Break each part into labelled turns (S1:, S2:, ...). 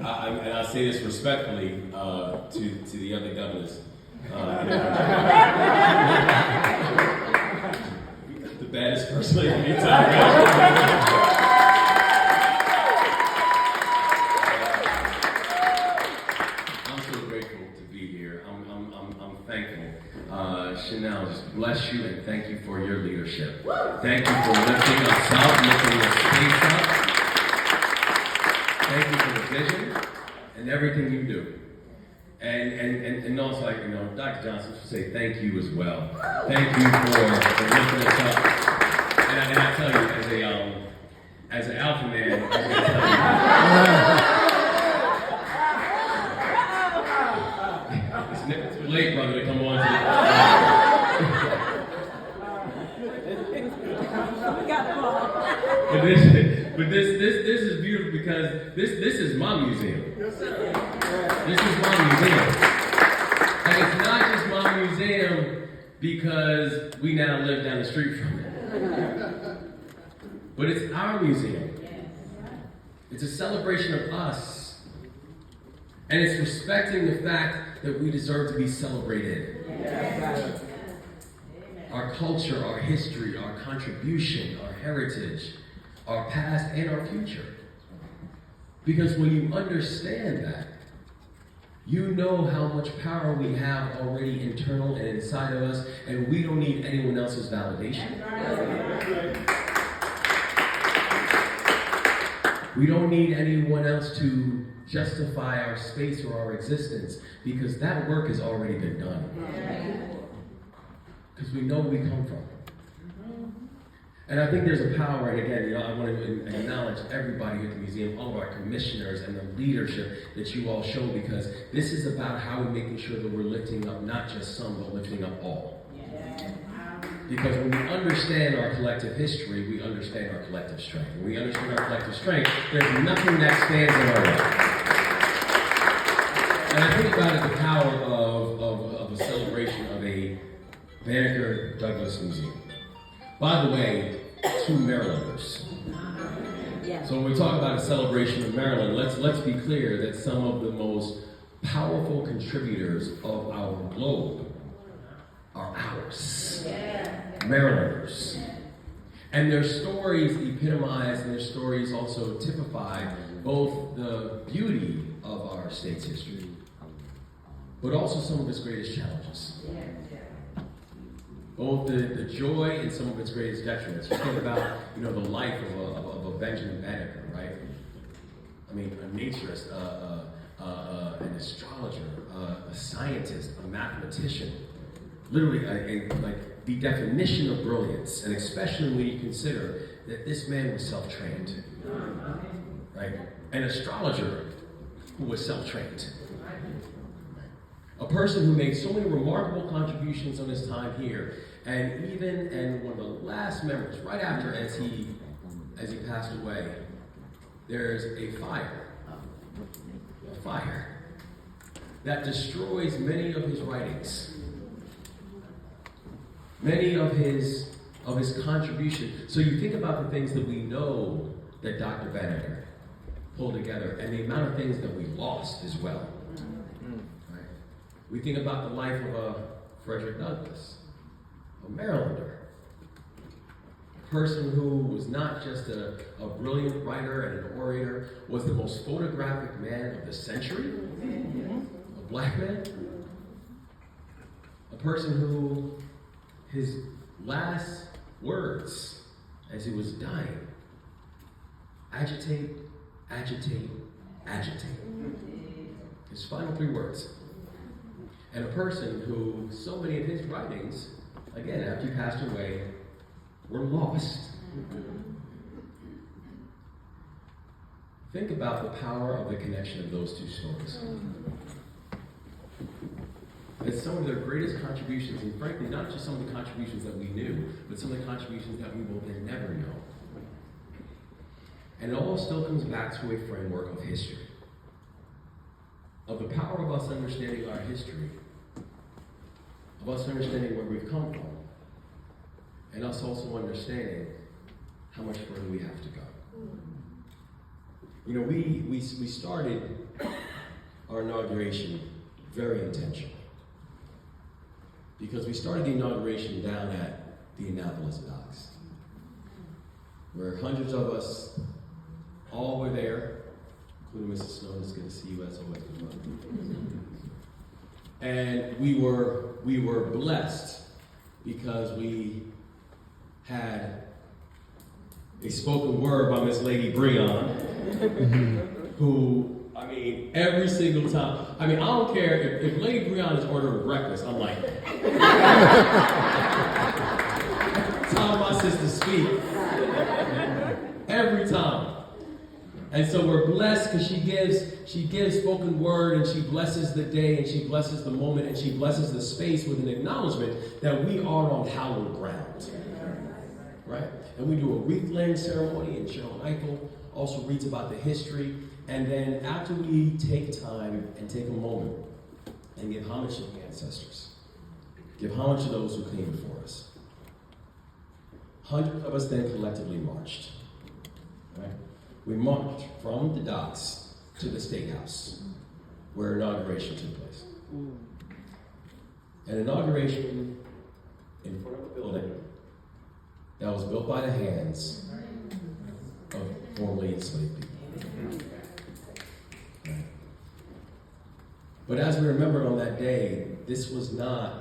S1: and I say this respectfully to the other governors. The baddest first lady in the entire Chanel, just bless you and thank you for your leadership. Thank you for lifting us up, lifting this space up. Thank you for the vision and everything you do. And also, Dr. Johnson should say thank you as well. Thank you for lifting us up. And I tell you, as an alpha man, I can tell you. It's too late, brother, to come on to But this is beautiful because this is my museum. This is my museum. And it's not just my museum because we now live down the street from it. But it's our museum. It's a celebration of us. And it's respecting the fact that we deserve to be celebrated. Our culture, our history, our contribution, our heritage, our past, and our future. Because when you understand that, you know how much power we have already internal and inside of us, and we don't need anyone else's validation. We don't need anyone else to justify our space or our existence, because that work has already been done. Because we know where we come from. And I think there's a power, and again, I want to acknowledge everybody at the museum, all of our commissioners and the leadership that you all show, because this is about how we're making sure that we're lifting up not just some, but lifting up all. Because when we understand our collective history, we understand our collective strength. When we understand our collective strength, there's nothing that stands in our way. And I think about it, the power of a celebration of a Banneker-Douglass museum. By the way, two Marylanders. So when we talk about a celebration of Maryland, let's be clear that some of the most powerful contributors of our globe are ours. Marylanders. And their stories epitomize, and their stories also typify both the beauty of our state's history, but also some of its greatest challenges. Both the joy and some of its greatest detriments. You think about, the life of a Benjamin Banneker, right? I mean, a naturist, an astrologer, a scientist, a mathematician. Literally, like the definition of brilliance, and especially when you consider that this man was self-trained, right? An astrologer who was self-trained. A person who made so many remarkable contributions on his time here, and one of the last memories, right after as he passed away, there's a fire that destroys many of his writings, many of his contributions. So you think about the things that we know that Dr. Banneker pulled together, and the amount of things that we lost as well. We think about the life of Frederick Douglass, a Marylander, a person who was not just a brilliant writer and an orator, was the most photographic man of the century, a black man, a person who his last words as he was dying, agitate, agitate, agitate. His final 3 words. And a person who, so many of his writings, again, after he passed away, were lost. Think about the power of the connection of those 2 stories. It's some of their greatest contributions, and frankly, not just some of the contributions that we knew, but some of the contributions that we will then never know. And it all still comes back to a framework of history. Of the power of us understanding our history, of us understanding where we've come from, and us also understanding how much further we have to go. You know, we started our inauguration very intentionally. Because we started the inauguration down at the Annapolis docks, where hundreds of us all were there, including Mrs. Snow. It's good to see you as always. And we were blessed because we had a spoken word by Miss Lady Breon, who, I mean, every single time, I mean, I don't care if Lady Breon is ordering breakfast, I'm like, every time my sisters speak, every time. And so we're blessed because she gives spoken word, and she blesses the day, and she blesses the moment, and she blesses the space with an acknowledgement that we are on hallowed ground. Right? And we do a wreath-laying ceremony, and Cheryl Eichel also reads about the history. And then after we take time and take a moment and give homage to the ancestors, give homage to those who came before us, hundreds of us then collectively marched. Right? We marched from the docks to the State House, where inauguration took place. An inauguration in front of a building that was built by the hands of formerly enslaved people. Right? But as we remembered on that day, this was not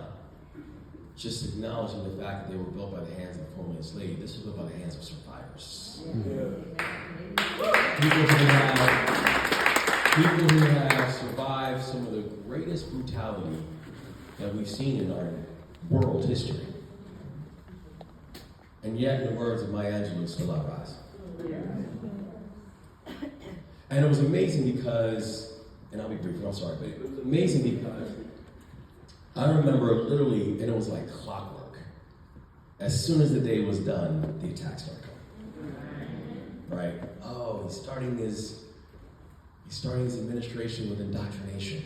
S1: just acknowledging the fact that they were built by the hands of the formerly enslaved. This was built by the hands of survivors. People who have survived some of the greatest brutality that we've seen in our world history. And yet, in the words of Maya Angelou, still I rise. And it was amazing because, and I'll be brief, I'm sorry, but it was amazing because I remember literally, and it was like clockwork. As soon as the day was done, the attacks started coming. Right? Oh, he's starting his administration with indoctrination.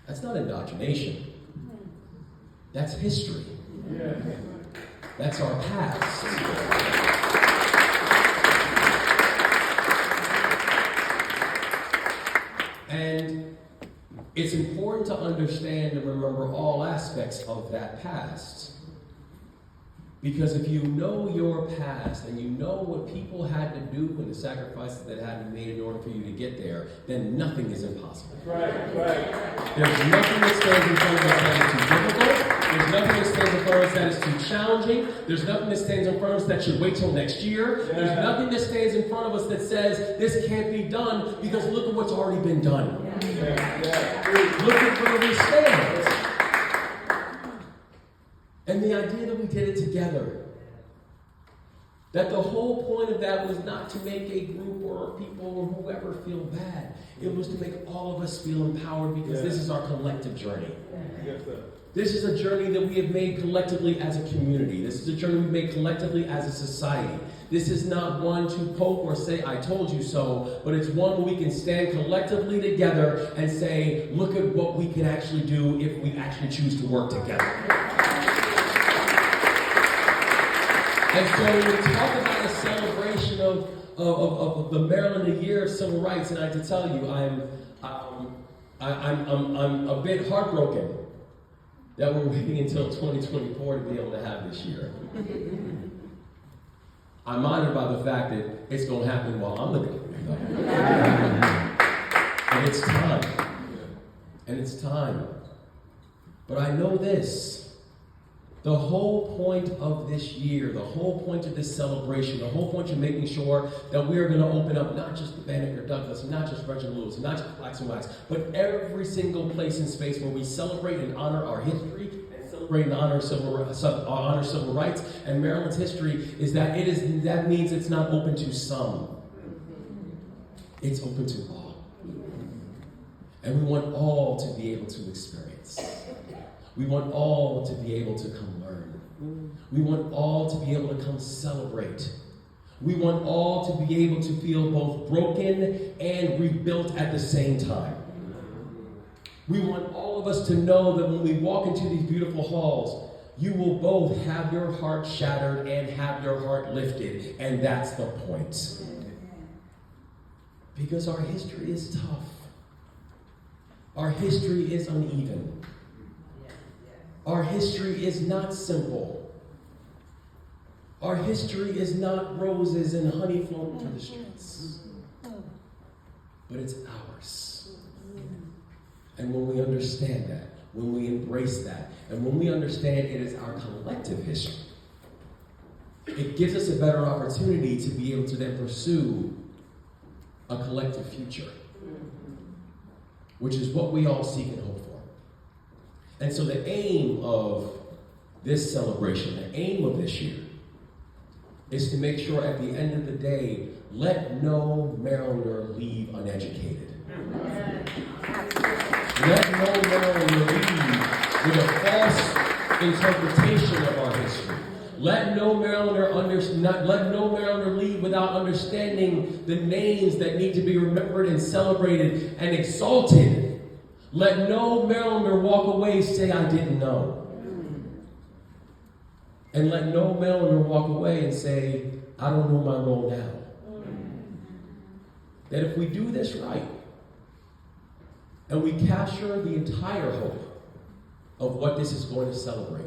S1: That's not indoctrination. That's history. That's our past. And it's important to understand and remember all aspects of that past. Because if you know your past and you know what people had to do and the sacrifices that had to be made in order for you to get there, then nothing is impossible. Right. There's nothing that stands in front of us that is too difficult. There's nothing that stands in front of us that is too challenging. There's nothing that stands in front of us that should wait till next year. Yeah. There's nothing that stands in front of us that says this can't be done because look at what's already been done. Look at where we stand. And the idea that we did it together, that the whole point of that was not to make a group or people or whoever feel bad. It was to make all of us feel empowered because this is our collective journey. This is a journey that we have made collectively as a community. This is a journey we've made collectively as a society. This is not one to poke or say, I told you so, but it's one where we can stand collectively together and say, look at what we can actually do if we actually choose to work together. And so when we talk about a celebration of the Maryland Year of Civil Rights, and I have to tell you, I'm a bit heartbroken that we're waiting until 2024 to be able to have this year. I'm honored by the fact that it's going to happen while I'm living. And it's time. And it's time. But I know this. The whole point of this year, the whole point of this celebration, the whole point of making sure that we are going to open up not just the Banneker-Douglass, not just Reginald Lewis, not just Blacks and Whites, but every single place and space where we celebrate and honor our history and celebrate and honor civil rights and Maryland's history is that that means it's not open to some. It's open to all. And we want all to be able to experience. We want all to be able to come learn. We want all to be able to come celebrate. We want all to be able to feel both broken and rebuilt at the same time. We want all of us to know that when we walk into these beautiful halls, you will both have your heart shattered and have your heart lifted. And that's the point. Because our history is tough. Our history is uneven. Our history is not simple. Our history is not roses and honey floating through the streets. But it's ours. And when we understand that, when we embrace that, and when we understand it is our collective history, it gives us a better opportunity to be able to then pursue a collective future, which is what we all seek and hope for. And so the aim of this celebration, the aim of this year, is to make sure at the end of the day, let no Marylander leave uneducated. Let no Marylander leave with a false interpretation of our history. Let no Marylander leave without understanding the names that need to be remembered and celebrated and exalted. Let no Marylander walk away and say, I didn't know. And let no Marylander walk away and say, I don't know my role now. That if we do this right, and we capture the entire hope of what this is going to celebrate,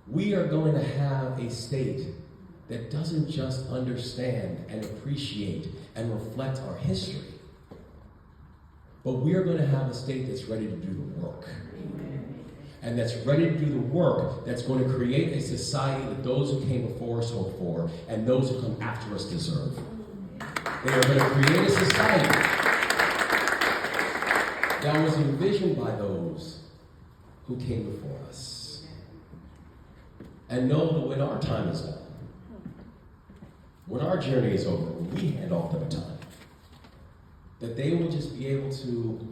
S1: we are going to have a state that doesn't just understand and appreciate and reflect our history, but we are going to have a state that's ready to do the work. And that's ready to do the work that's going to create a society that those who came before us hope for and those who come after us deserve. They are going to create a society that was envisioned by those who came before us. And know that when our time is done, when our journey is over, when we hand off the baton, that they will just be able to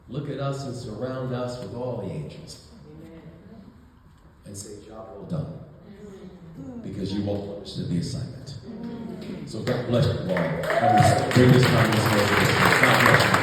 S1: look at us and surround us with all the angels. And say, job well done. Because you all understood the assignment. So God bless you all. Bring this time to God bless you.